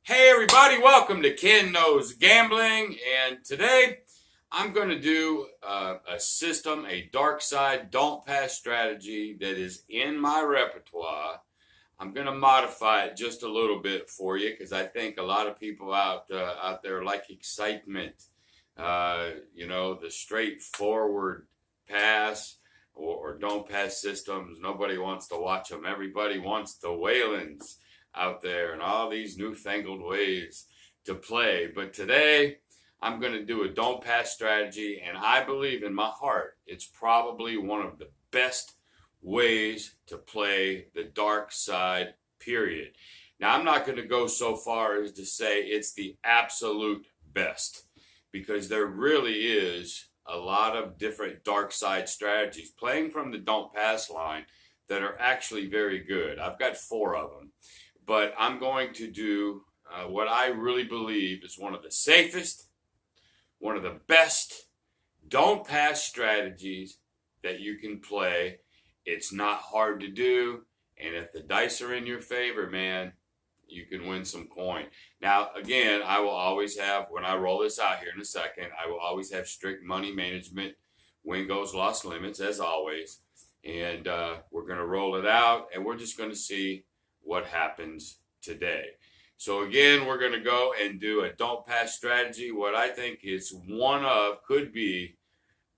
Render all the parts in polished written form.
Hey everybody, welcome to Ken Knows Gambling, and today I'm going to do a system, a dark side don't pass strategy that is in my repertoire. I'm going to modify it just a little bit for you because I think a lot of people out there like excitement. The straightforward pass or don't pass systems. Nobody wants to watch them. Everybody wants the Whalens out there and all these newfangled ways to play. But today I'm going to do a don't pass strategy, and I believe in my heart it's probably one of the best ways to play the dark side, period. Now, I'm not going to go so far as to say it's the absolute best, because there really is a lot of different dark side strategies playing from the don't pass line that are actually very good. I've got 4 of them. But I'm going to do what I really believe is one of the safest, one of the best don't pass strategies that you can play. It's not hard to do, and if the dice are in your favor, man, you can win some coin. Now, again, I will always have, when I roll this out here in a second, I will always have strict money management, win goes, loss limits, as always. And we're going to roll it out, and we're just going to see what happens today. So again, we're going to go and do a don't pass strategy. What I think is could be,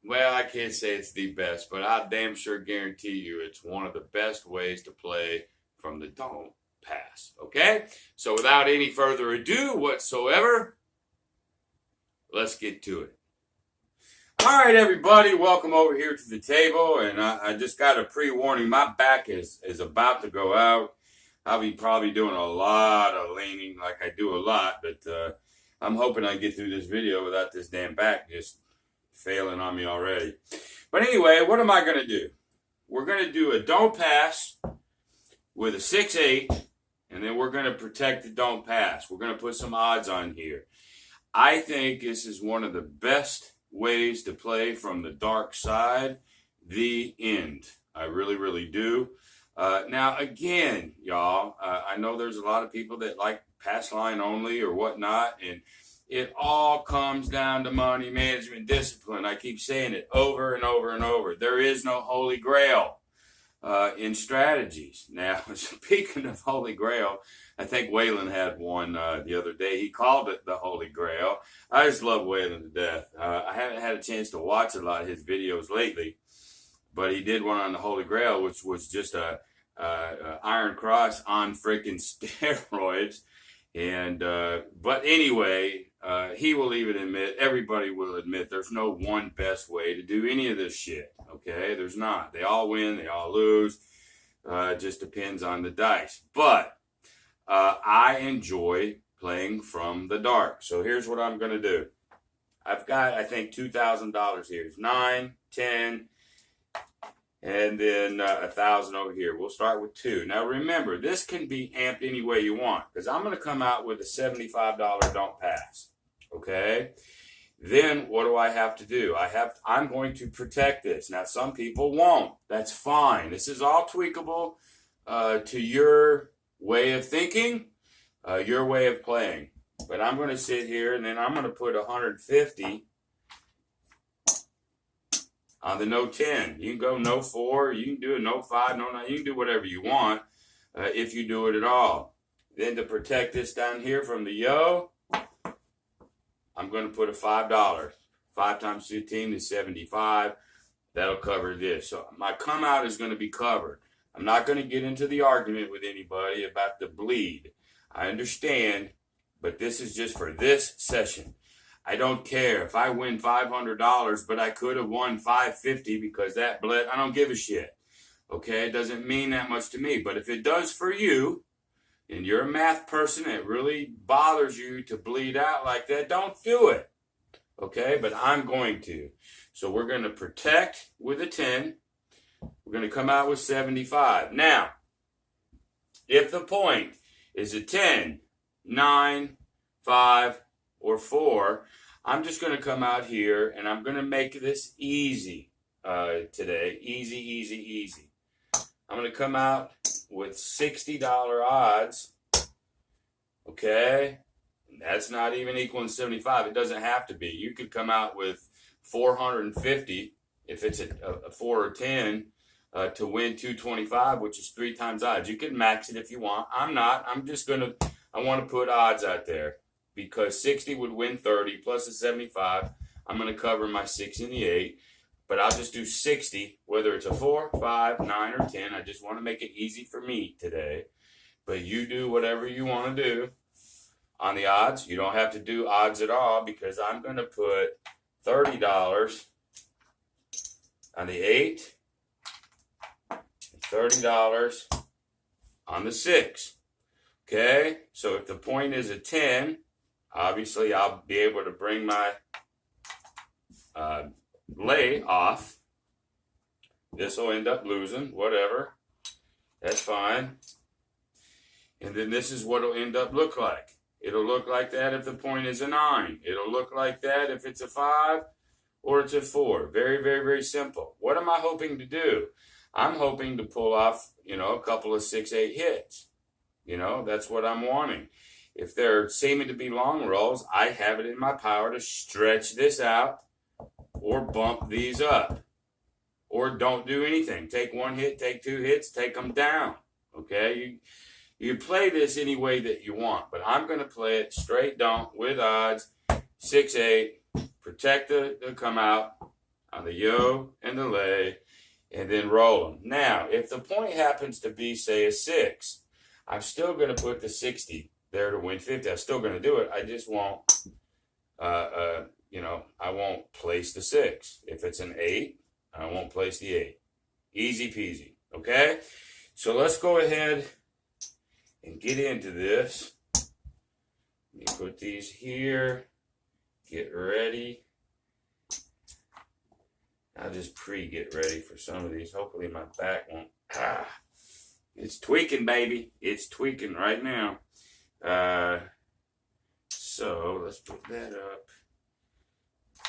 well, I can't say it's the best, but I damn sure guarantee you it's one of the best ways to play from the don't pass. Okay? So without any further ado whatsoever, let's get to it. All right, everybody, welcome over here to the table. And I just got a pre-warning. My back is about to go out. I'll be probably doing a lot of leaning, like I do a lot, but I'm hoping I get through this video without this damn back just failing on me already. But anyway, what am I going to do? We're going to do a don't pass with a 6-8, and then we're going to protect the don't pass. We're going to put some odds on here. I think this is one of the best ways to play from the dark side, the end. I really, really do. Now, again, y'all, I know there's a lot of people that like pass line only or whatnot, and it all comes down to money management discipline. I keep saying it over and over and over. There is no holy grail in strategies. Now, speaking of holy grail, I think Whalen had one the other day. He called it the holy grail. I just love Whalen to death. I haven't had a chance to watch a lot of his videos lately, but he did one on the holy grail, which was just a Iron Cross on freaking steroids. And but anyway, he will even admit, everybody will admit, there's no one best way to do any of this shit. Okay, there's not. They all win, they all lose. It just depends on the dice. But I enjoy playing from the dark. So here's what I'm going to do. I've got, I think, $2,000 here. It's 9, 10, and then 1,000 over here. We'll start with 2. Now remember, this can be amped any way you want, because I'm going to come out with a $75 don't pass. Okay? Then what do I have to do? I'm going to protect this. Now some people won't. That's fine. This is all tweakable to your way of thinking, your way of playing. But I'm going to sit here, and then I'm going to put 150 on the no 10. You can go no 4, you can do a no 5, no 9, you can do whatever you want if you do it at all. Then to protect this down here from the yo, I'm going to put a $5. 5 times 15 is 75. That'll cover this. So my come out is going to be covered. I'm not going to get into the argument with anybody about the bleed. I understand, but this is just for this session. I don't care if I win $500, but I could have won $550 because that bled. I don't give a shit. Okay, it doesn't mean that much to me. But if it does for you, and you're a math person, it really bothers you to bleed out like that, don't do it. Okay, but I'm going to. So we're going to protect with a 10. We're going to come out with 75. Now, if the point is a 10, 9, 5, or 4, I'm just going to come out here and I'm going to make this easy today. Easy, easy, easy. I'm going to come out with $60 odds Okay? And that's not even equaling 75. It doesn't have to be. You could come out with 450 if it's a 4 or 10 to win 225, which is 3 times odds. You can max it if you want. I'm not. I'm just going to, I want to put odds out there because 60 would win 30 plus a 75. I'm going to cover my 6 and the 8. But I'll just do 60, whether it's a 4, 5, 9, or 10. I just want to make it easy for me today. But you do whatever you want to do on the odds. You don't have to do odds at all because I'm going to put $30 on the 8 and $30 on the 6. Okay? So if the point is a 10, obviously I'll be able to bring my lay off. This will end up losing, whatever. That's fine. And then this is what it'll end up look like. It'll look like that if the point is a 9. It'll look like that if it's a 5 or it's a 4. Very, very, very simple. What am I hoping to do? I'm hoping to pull off, a couple of 6-8 hits. That's what I'm wanting. If they're seeming to be long rolls, I have it in my power to stretch this out or bump these up. Or don't do anything. Take 1 hit, take 2 hits, take them down. Okay? You play this any way that you want, but I'm going to play it straight don't with odds, 6-8, protect the come out on the yo and the lay, and then roll them. Now, if the point happens to be, say, a 6, I'm still going to put the 60 there to win 50. I'm still going to do it. I just won't, I won't place the 6. If it's an 8, I won't place the 8. Easy peasy, okay? So let's go ahead and get into this. Let me put these here. Get ready. I'll just get ready for some of these. Hopefully my back won't. It's tweaking, baby. It's tweaking right now. So let's put that up.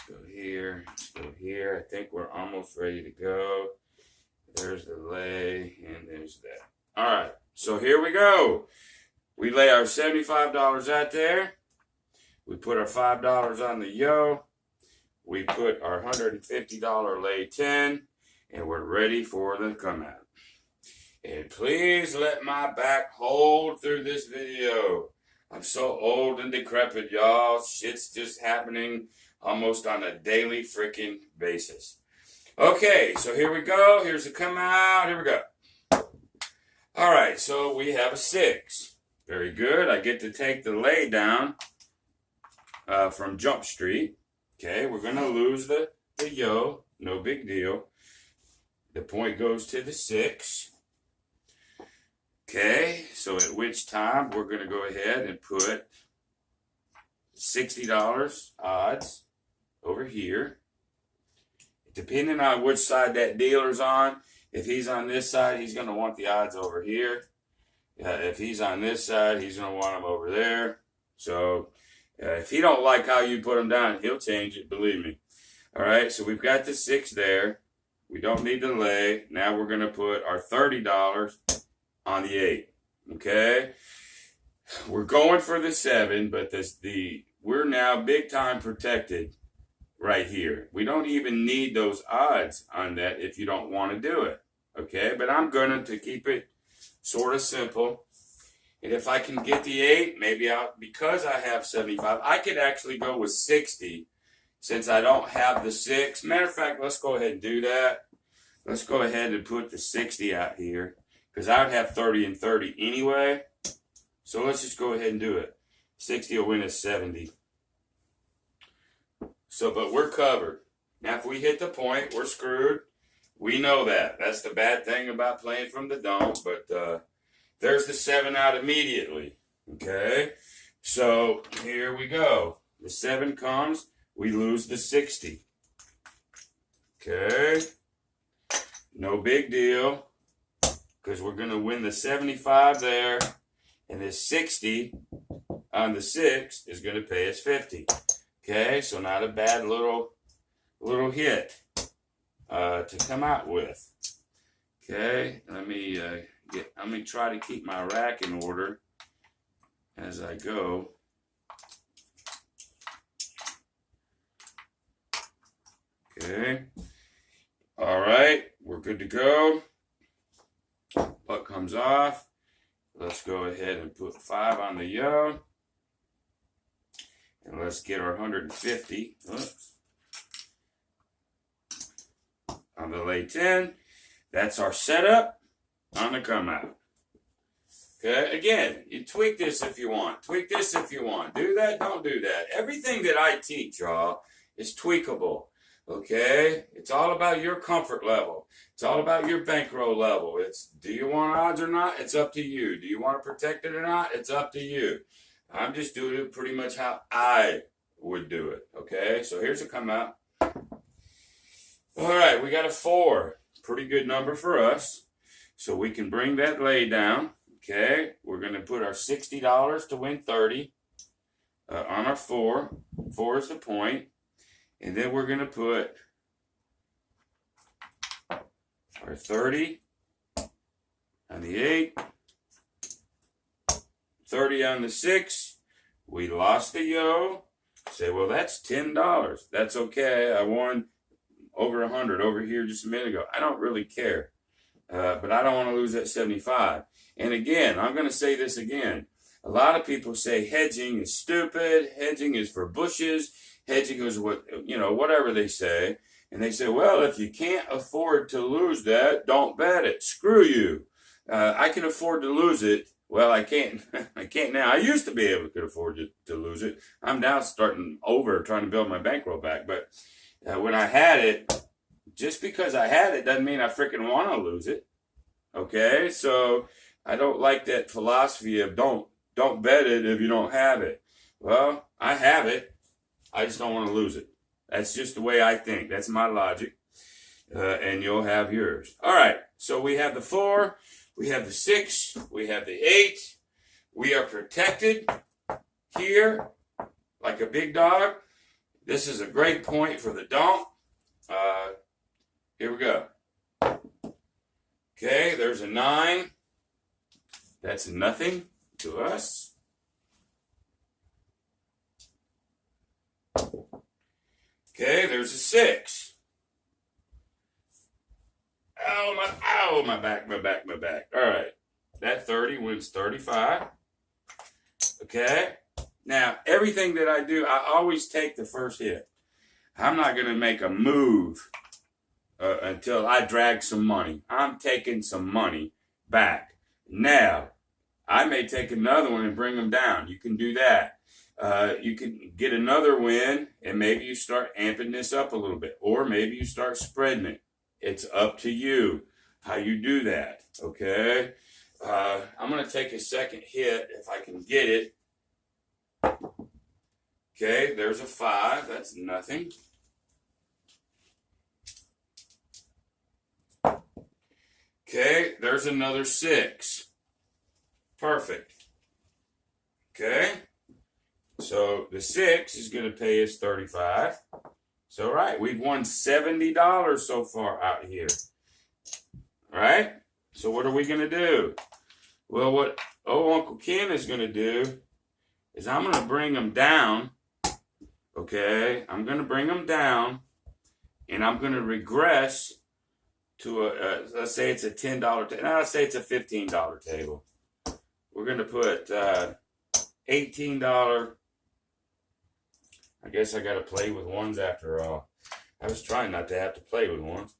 Go here. Let's go here. I think we're almost ready to go. There's the lay, and there's that. All right. So here we go. We lay our $75 out there. We put our $5 on the yo. We put our $150 lay 10, and we're ready for the come out. And please let my back hold through this video. I'm so old and decrepit, y'all. Shit's just happening almost on a daily freaking basis. Okay, so here we go. Here's the come out. Here we go. All right, so we have a 6. Very good. I get to take the lay down from Jump Street. Okay, we're going to lose the yo. No big deal. The point goes to the 6. Okay, so at which time we're going to go ahead and put $60 odds over here. Depending on which side that dealer's on, if he's on this side, he's going to want the odds over here. If he's on this side, he's going to want them over there. So if he don't like how you put them down, he'll change it, believe me. All right, so we've got the 6 there. We don't need the lay. Now we're going to put our $30 on the 8. Okay? We're going for the 7, but we're now big time protected right here. We don't even need those odds on that if you don't want to do it. Okay? But I'm going to keep it sort of simple. And if I can get the 8, maybe because I have 75, I could actually go with 60 since I don't have the 6. Matter of fact, let's go ahead and do that. Let's go ahead and put the 60 out here because I would have 30 and 30 anyway. So let's just go ahead and do it. 60 will win us 70. So, but we're covered. Now, if we hit the point, we're screwed. We know that. That's the bad thing about playing from the dome. But there's the 7 out immediately. Okay? So, here we go. The 7 comes. We lose the 60. Okay? No big deal. Because we're going to win the 75 there. And this 60 on the 6 is going to pay us 50. Okay, so not a bad little hit to come out with. Okay, let me try to keep my rack in order. as I go. Okay. All right, we're good to go. Puck comes off. Let's go ahead and put 5 on the yo. And let's get our 150. Oops. On the lay 10. That's our setup on the come out. Okay, again, you tweak this if you want. Tweak this if you want. Do that, don't do that. Everything that I teach, y'all, is tweakable. Okay, it's all about your comfort level. It's all about your bankroll level. It's, do you want odds or not? It's up to you. Do you want to protect it or not? It's up to you. I'm just doing it pretty much how I would do it. Okay, so here's a come out. All right, we got a 4. Pretty good number for us. So we can bring that lay down. Okay, we're going to put our $60 to win 30 on our 4. 4 is the point. And then we're going to put our 30 on the 8, 30 on the 6. We lost the yo. Say, well, that's $10. That's okay. I won over 100 over here just a minute ago. I don't really care. But I don't want to lose that 75. And again, I'm going to say this again. A lot of people say hedging is stupid. Hedging is for bushes. Hedging is what, whatever they say. And they say, well, if you can't afford to lose that, don't bet it. Screw you. I can afford to lose it. Well, I can't. I can't now. I used to be able to afford to lose it. I'm now starting over trying to build my bankroll back. But when I had it, just because I had it doesn't mean I freaking want to lose it. Okay? So I don't like that philosophy of don't bet it if you don't have it. Well, I have it. I just don't want to lose it. That's just the way I think. That's my logic. And you'll have yours. All right. So we have the 4. We have the 6. We have the 8. We are protected here like a big dog. This is a great point for the don't. Here we go. Okay. There's a 9. That's nothing to us. Okay, there's a 6. Ow, my back. All right, that 30 wins 35. Okay, now everything that I do, I always take the first hit. I'm not going to make a move until I drag some money. I'm taking some money back. Now, I may take another one and bring them down. You can do that. You can get another win, and maybe you start amping this up a little bit, or maybe you start spreading it. It's up to you how you do that, okay? I'm going to take a second hit if I can get it. Okay, there's a 5. That's nothing. Okay, there's another 6. Perfect. Okay. So the 6 is going to pay us 35. So, right, we've won $70 so far out here. All right? So what are we going to do? Well, what Uncle Ken is going to do is I'm going to bring them down. Okay? I'm going to bring them down, and I'm going to regress to let's say it's a $10 table. No, let's say it's a $15 table. We're going to put $18. I guess I got to play with ones after all. I was trying not to have to play with ones.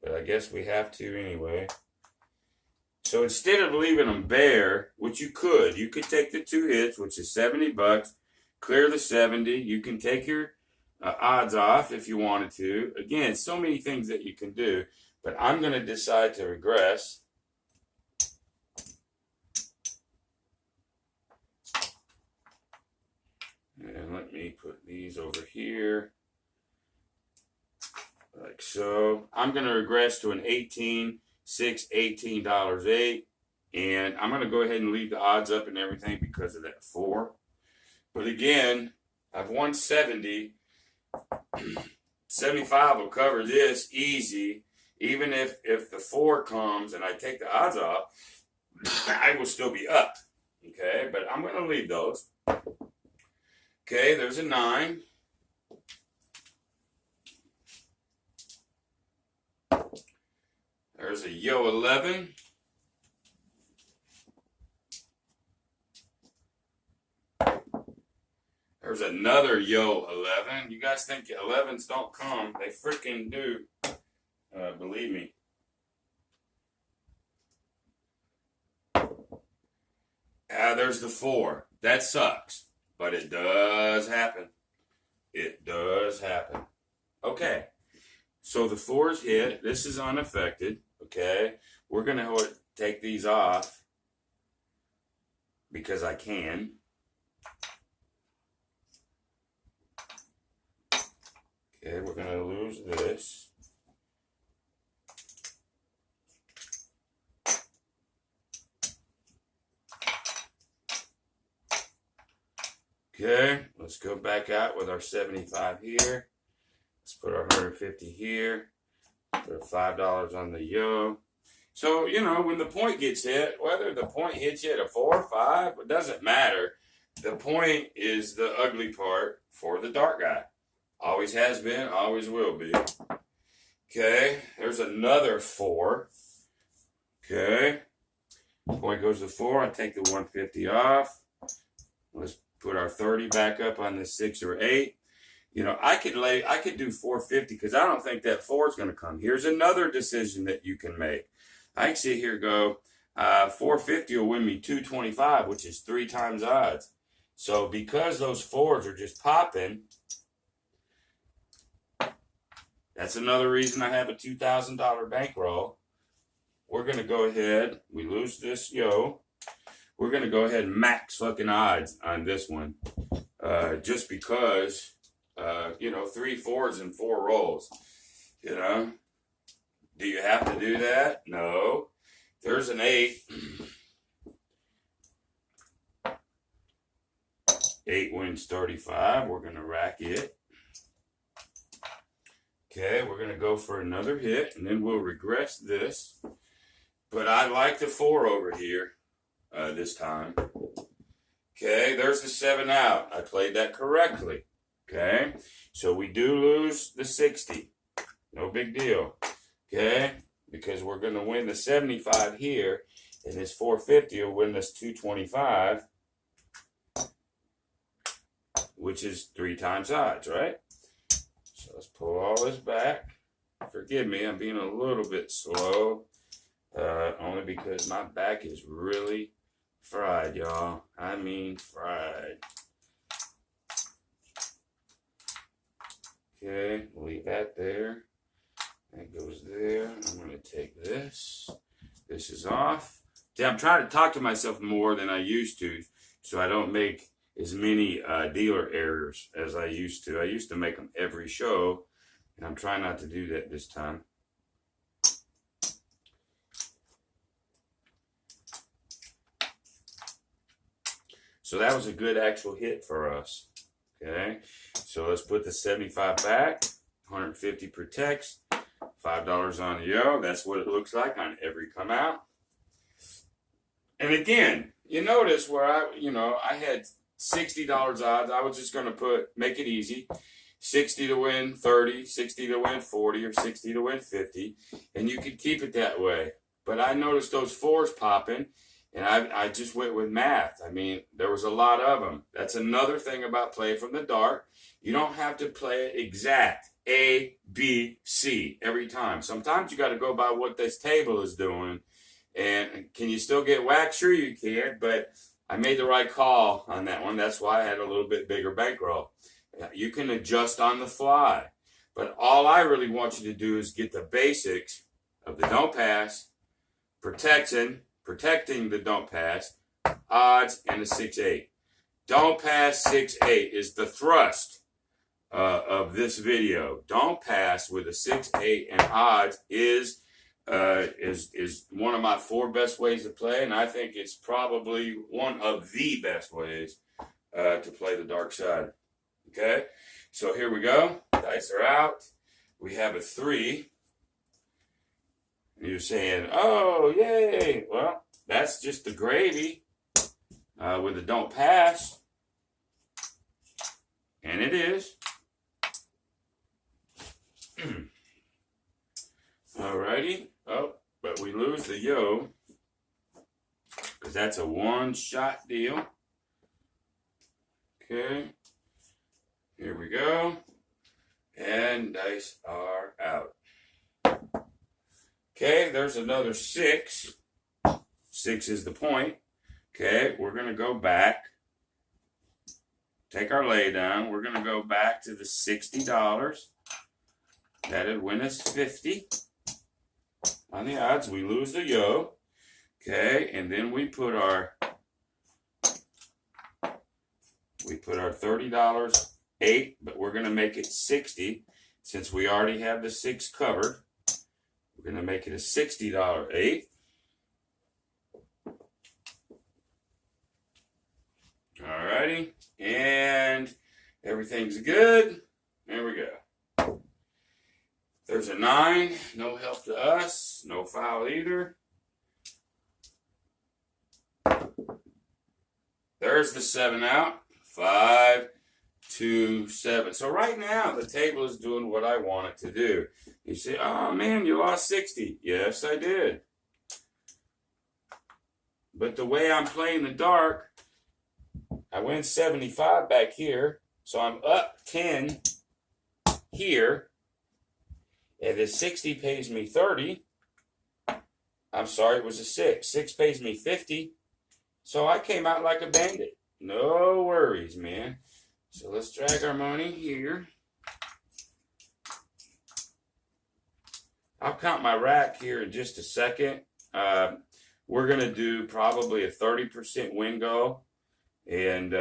But I guess we have to anyway. So instead of leaving them bare, which you could take the 2 hits, which is $70, clear the 70. You can take your odds off if you wanted to. Again, so many things that you can do. But I'm going to decide to regress. And let me put these over here, like so. I'm going to regress to an 18, 6, $18, 8. And I'm going to go ahead and leave the odds up and everything because of that 4. But again, I've won 70. 75 will cover this easy. Even if the 4 comes and I take the odds off, I will still be up. Okay, but I'm going to leave those. Okay, there's a 9. There's a yo 11. There's another yo 11. You guys think 11s don't come? They freaking do. Believe me. There's the 4. That sucks. But it does happen. It does happen. Okay. So the 4's hit. This is unaffected. Okay. We're going to take these off because I can. Okay, we're going to lose this. Okay, let's go back out with our 75 here. Let's put our 150 here. Put $5 on the yo. So, you know, when the point gets hit, whether the point hits you at a 4 or 5, it doesn't matter. The point is the ugly part for the dark guy. Always has been, always will be. Okay, there's another 4. Okay, point goes to 4. I take the 150 off. Let's put our 30 back up on the 6 or 8. You know, I could do 450 because I don't think that 4 is going to come. Here's another decision that you can make. I can sit here and go, 450 will win me 225, which is 3 times odds. So because those 4s are just popping, that's another reason I have a $2,000 bankroll. We're going to go ahead. We lose this yo. We're going to go ahead and max fucking odds on this one. Just because, you know, 3 4s and 4 rolls. You know? Do you have to do that? No. There's an 8. 8 wins 35. We're going to rack it. Okay, we're going to go for another hit, and then we'll regress this. But I like the 4 over here this time. Okay, there's the 7 out. I played that correctly. Okay, so we do lose the 60. No big deal. Okay, because we're going to win the 75 here, and this 450 will win this 225, which is 3 times odds, right? So let's pull all this back. Forgive me, I'm being a little bit slow. Only because my back is really fried, y'all. I mean fried. Okay, leave that there. That goes there. I'm going to take this. This is off. See, I'm trying to talk to myself more than I used to, so I don't make as many dealer errors as I used to. I used to make them every show, and I'm trying not to do that this time. So that was a good actual hit for us. Okay, so let's put the 75 back. 150 protects. $5 on the yo. That's what it looks like on every come out. And again, you notice where I had $60 odds. I was just going to make it easy. 60 to win 30, 60 to win 40, or 60 to win 50. And you could keep it that way. But I noticed those 4s popping, and I just went with math. I mean, there was a lot of them. That's another thing about playing from the dark. You don't have to play it exact. A, B, C every time. Sometimes you got to go by what this table is doing. And can you still get whacked? Sure you can, but I made the right call on that one. That's why I had a little bit bigger bankroll. You can adjust on the fly. But all I really want you to do is get the basics of the don't pass, protecting the don't pass, odds, and the 6-8. Don't pass 6-8 is the thrust of this video. Don't pass with a 6-8 and odds is one of my 4 best ways to play, and I think it's probably one of the best ways to play the dark side. Okay, so here we go. Dice are out. We have a 3. You're saying, oh, yay. Well, that's just the gravy with the don't pass. And it is. Alrighty. Oh, but we lose the yo, because that's a one-shot deal. Okay. Here we go. And dice are out. Okay, there's another 6. 6 is the point. Okay, we're going to go back. Take our lay down. We're going to go back to the $60. That'd win us 50. On the odds, we lose the yo. Okay, and then we put our $30 8, but we're going to make it 60 since we already have the 6 covered. We're going to make it a $60 8. Alrighty, and everything's good. There we go. There's a 9, no help to us, no foul either. There's the 7 out. 5, 2, 7. So right now the table is doing what I want it to do. You say, oh man, you lost 60. Yes, I did. But the way I'm playing the dark, I win 75 back here. So I'm up 10 here. And the 60 pays me 30. I'm sorry, it was a 6. 6 pays me 50. So I came out like a bandit. No worries, man. So let's drag our money here. I'll count my rack here in just a second. We're going to do probably a 30% win goal. And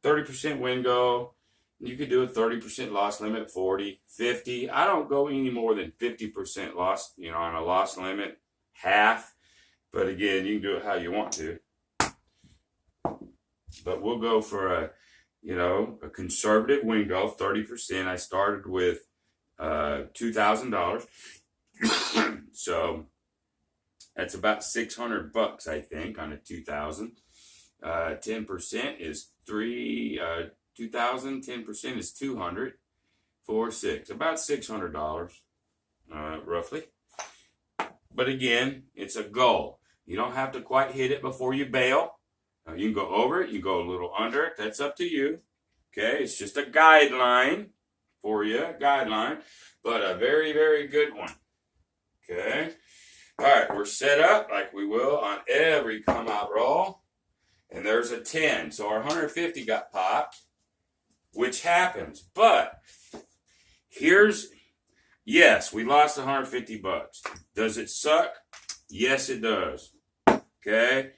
30% win goal. You could do a 30% loss limit, 40, 50. I don't go any more than 50% loss, on a loss limit, half. But again, you can do it how you want to. But we'll go for a conservative win goal, 30%. I started with $2,000. So that's about $600, I think, on a 2,000. 10% is 2,000. 10% is 200. 4, 6, about $600, roughly. But again, it's a goal. You don't have to quite hit it before you bail. You can go over it. You go a little under it. That's up to you. Okay, it's just a guideline for you, but a very, very good one. Okay. All right, we're set up like we will on every come out roll. And there's a 10. So our 150 got popped, which happens. But yes, we lost $150. Does it suck? Yes, it does. Okay.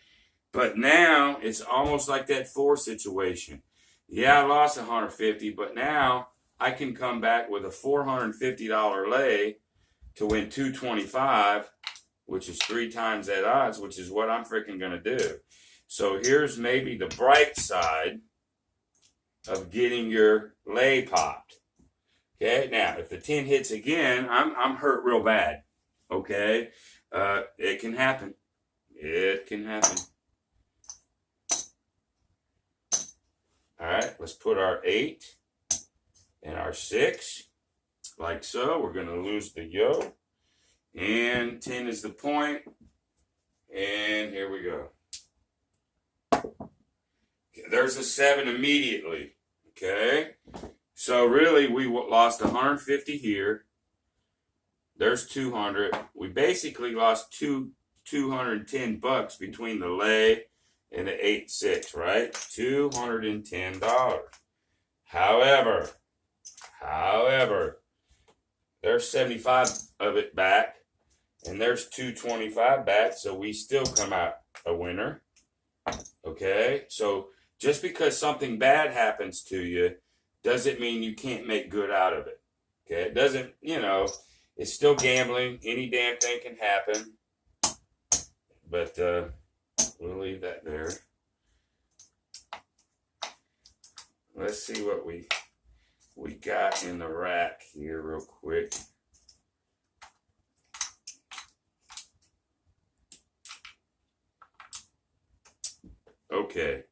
But now it's almost like that 4 situation. Yeah, I lost 150, but now I can come back with a $450 lay to win 225, which is 3 times that odds, which is what I'm freaking going to do. So here's maybe the bright side of getting your lay popped. Okay, now if the 10 hits again, I'm hurt real bad. Okay, it can happen. It can happen. All right, let's put our 8 and our 6, like so. We're going to lose the yo. And 10 is the point. And here we go. Okay, there's a 7 immediately. Okay, so really we lost 150 here. There's 200. We basically lost $210 between the lay and the 8-6, right? $210. However, there's 75 of it back, and there's 225 back, so we still come out a winner. Okay, so just because something bad happens to you doesn't mean you can't make good out of it. Okay, it doesn't, it's still gambling. Any damn thing can happen. But we'll leave that there. Let's see what we got in the rack here real quick. Okay,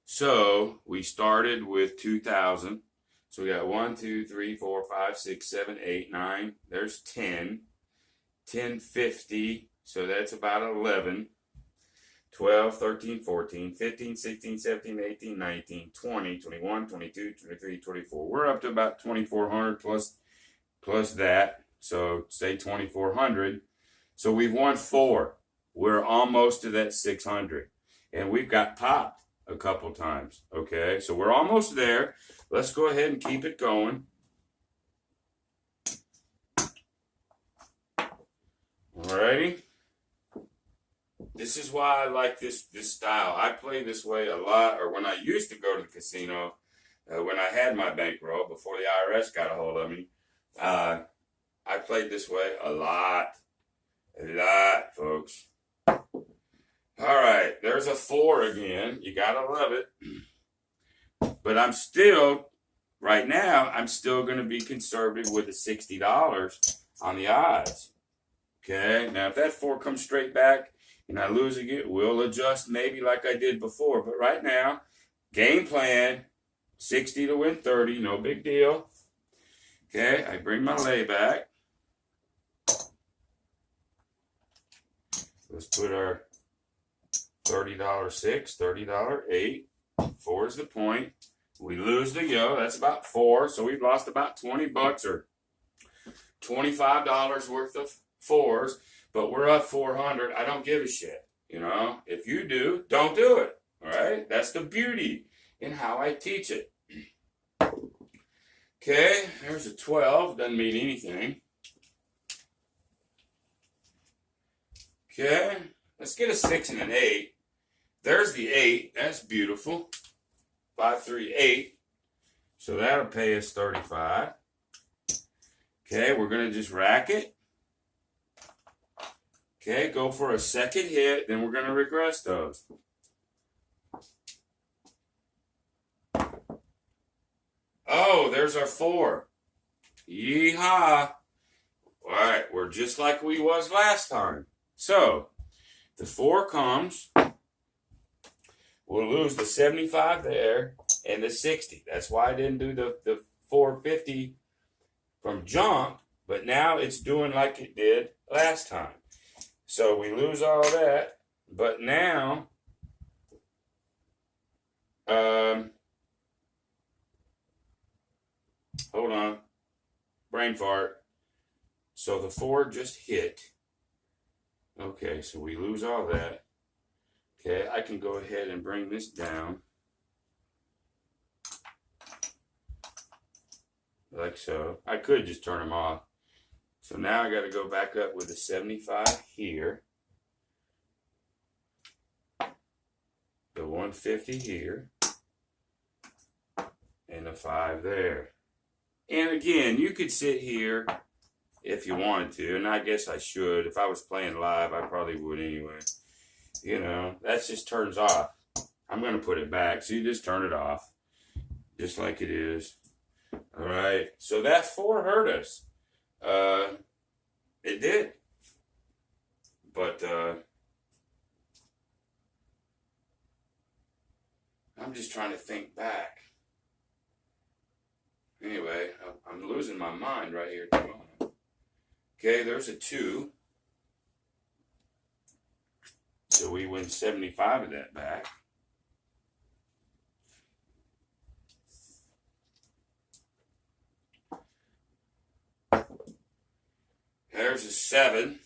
so we started with 2,000. So we got 1, 2, 3, 4, 5, 6, 7, 8, 9. There's 10. 1050. So that's about 11. 12, 13, 14, 15, 16, 17, 18, 19, 20, 21, 22, 23, 24. We're up to about 2,400 plus that. So say 2,400. So we've won 4. We're almost to that 600. And we've got popped a couple times. Okay, so we're almost there. Let's go ahead and keep it going. Alrighty. This is why I like this style. I play this way a lot, or when I used to go to the casino, when I had my bankroll before the IRS got a hold of me, I played this way a lot, folks. All right, there's a 4 again. You gotta love it. But I'm still, right now, I'm still going to be conservative with the $60 on the odds. Okay, now if that 4 comes straight back, and I lose again, we'll adjust maybe like I did before. But right now, game plan, 60 to win 30, no big deal. Okay, I bring my lay back. Let's put our $30 6, $30 8. 4 is the point. We lose the yo, that's about 4. So we've lost about 20 bucks or $25 worth of 4s. But we're up 400. I don't give a shit. You know, if you do, don't do it. All right? That's the beauty in how I teach it. Okay, there's a 12. Doesn't mean anything. Okay, let's get a 6 and an 8. There's the 8. That's beautiful. 5, 3, 8. So that'll pay us 35. Okay, we're going to just rack it. Okay, go for a second hit, then we're going to regress those. Oh, there's our 4. Yeehaw. All right, we're just like we was last time. So, the 4 comes. We'll lose the 75 there and the 60. That's why I didn't do the 450 from jump, but now it's doing like it did last time. So we lose all that, but now, hold on, brain fart. So the 4 just hit. Okay, so we lose all that. Okay, I can go ahead and bring this down. Like so. I could just turn them off. So now I got to go back up with a 75 here. The 150 here. And a 5 there. And again, you could sit here if you wanted to. And I guess I should. If I was playing live, I probably would anyway. You know, that just turns off. I'm going to put it back. So you just turn it off. Just like it is. All right. So that 4 hurt us. It did. But, I'm just trying to think back. Anyway, I'm losing my mind right here. Okay, there's a 2. So we win 75 of that back. There's a 7.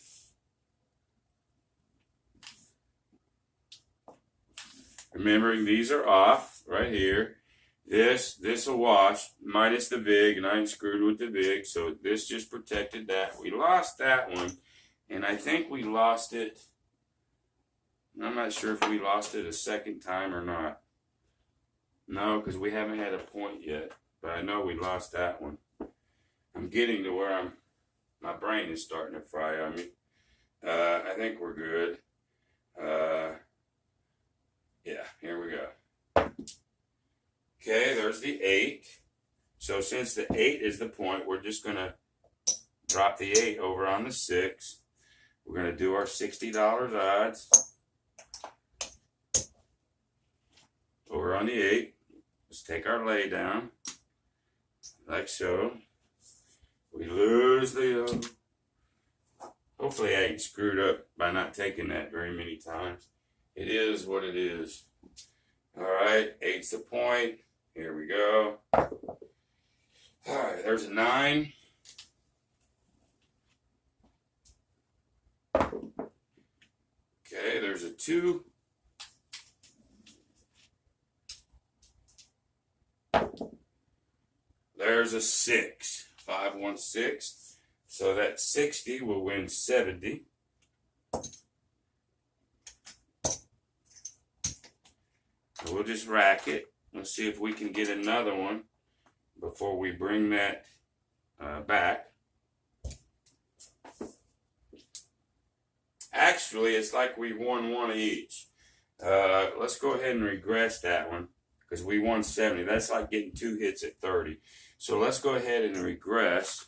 Remembering these are off right here. This a wash minus the VIG, and I ain't screwed with the VIG, so this just protected that. We lost that one, and I think we lost it. I'm not sure if we lost it a second time or not. No, because we haven't had a point yet, but I know we lost that one. I'm getting to where my brain is starting to fry on me. I think we're good. Yeah, here we go. Okay, there's the 8. So since the 8 is the point, we're just going to drop the 8 over on the 6. We're going to do our $60 odds. on the 8. Let's take our lay down, like so. We lose the, hopefully I ain't screwed up by not taking that very many times. It is what it is. All right, 8's the point. Here we go. All right, there's a 9. Okay, there's a 2. There's a 6. 5, 1, 6. So that 60 will win 70. So we'll just rack it. Let's see if we can get another one before we bring that back. Actually, it's like we won one each. Let's go ahead and regress that one because we won 70. That's like getting 2 hits at 30. So let's go ahead and regress.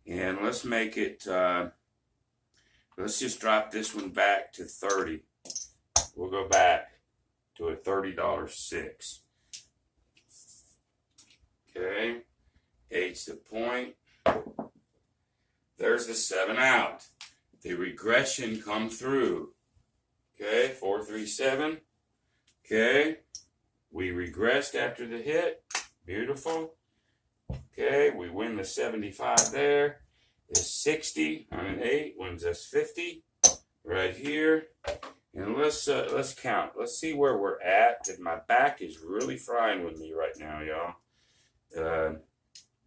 And let's make it, let's just drop this one back to 30. We'll go back to a $30 6. Okay, 8's the point. There's the 7 out. The regression come through. Okay, 4, 3, 7. Okay, we regressed after the hit. Beautiful. Okay, we win the 75 there. The 60 on an 8 wins us 50 right here. And let's count. Let's see where we're at, because my back is really frying with me right now, y'all.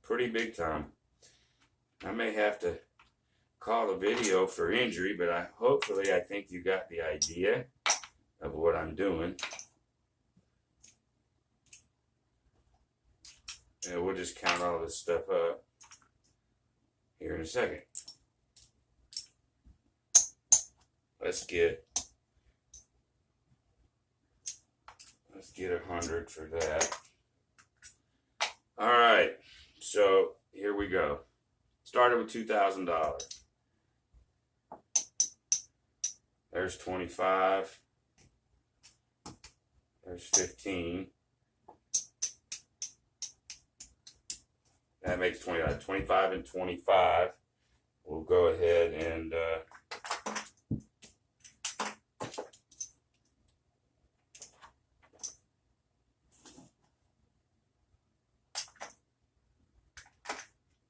Pretty big time. I may have to call a video for injury, but hopefully I think you got the idea of what I'm doing. And we'll just count all this stuff up here in a second. Let's get 100 for that. All right, so here we go. Started with $2,000. There's 25. There's 15. That makes 25. 25 and 25. We'll go ahead and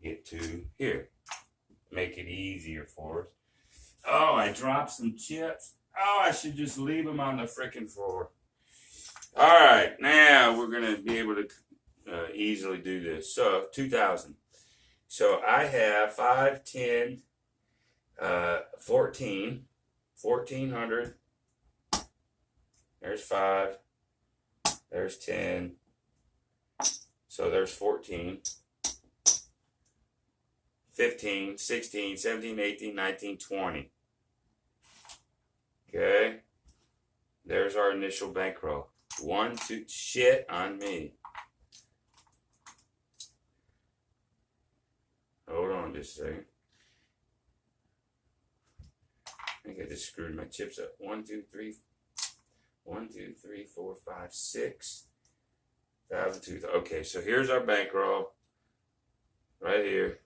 get to here. Make it easier for us. Oh, I dropped some chips. Oh, I should just leave them on the frickin' floor. All right, now we're going to be able to easily do this. So, 2,000. So, I have 5, 10, 14, 1,400. There's 5. There's 10. So, there's 14. 15, 16, 17, 18, 19, 20. Okay. There's our initial bankroll. 1, 2, shit on me. Hold on just a second. I think I just screwed my chips up. 1, 2, 3. 1, 2, 3, 4, 5, 6. 1,002. Okay, so here's our bankroll. Right here.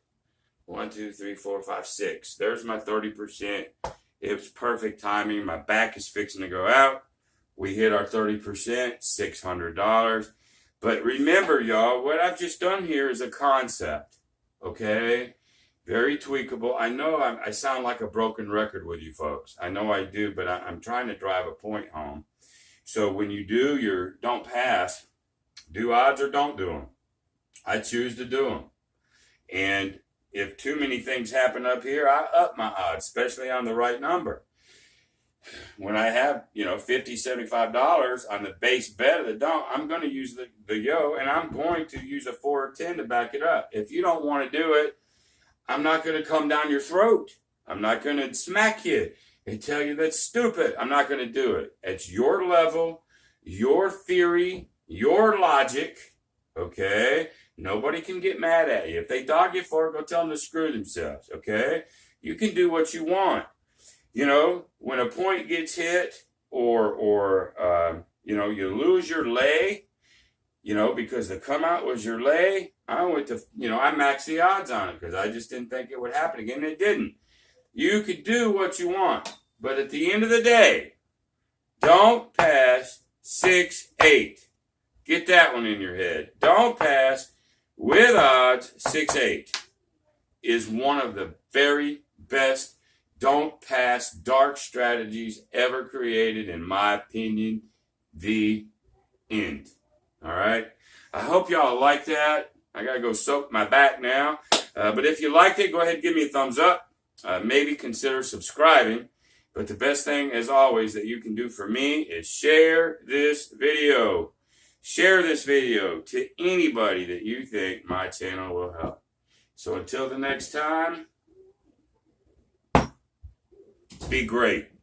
1, 2, 3, 4, 5, 6. There's my 30%. It was perfect timing. My back is fixing to go out. We hit our 30%, $600. But remember, y'all, what I've just done here is a concept. Okay? Very tweakable. I know I sound like a broken record with you folks. I know I do, but I'm trying to drive a point home. So when you do your don't pass, do odds or don't do them. I choose to do them. And if too many things happen up here, I up my odds, especially on the right number. When I have, $50, $75 on the base bet of the don't, I'm going to use the yo, and I'm going to use a 4 or 10 to back it up. If you don't want to do it, I'm not going to come down your throat. I'm not going to smack you and tell you that's stupid. I'm not going to do it. It's your level, your theory, your logic, okay? Nobody can get mad at you. If they dog you for it, go tell them to screw themselves, okay? You can do what you want. When a point gets hit or you lose your lay, because the come out was your lay. I went to, I maxed the odds on it because I just didn't think it would happen again. It didn't. You could do what you want, but at the end of the day, don't pass 6-8. Get that one in your head. Don't pass with odds 6-8 is one of the very best don't pass dark strategies ever created, in my opinion. The end. All right. I hope y'all like that. I got to go soak my back now. But if you liked it, go ahead and give me a thumbs up. Maybe consider subscribing. But the best thing, as always, that you can do for me is share this video. Share this video to anybody that you think my channel will help. So until the next time, be great.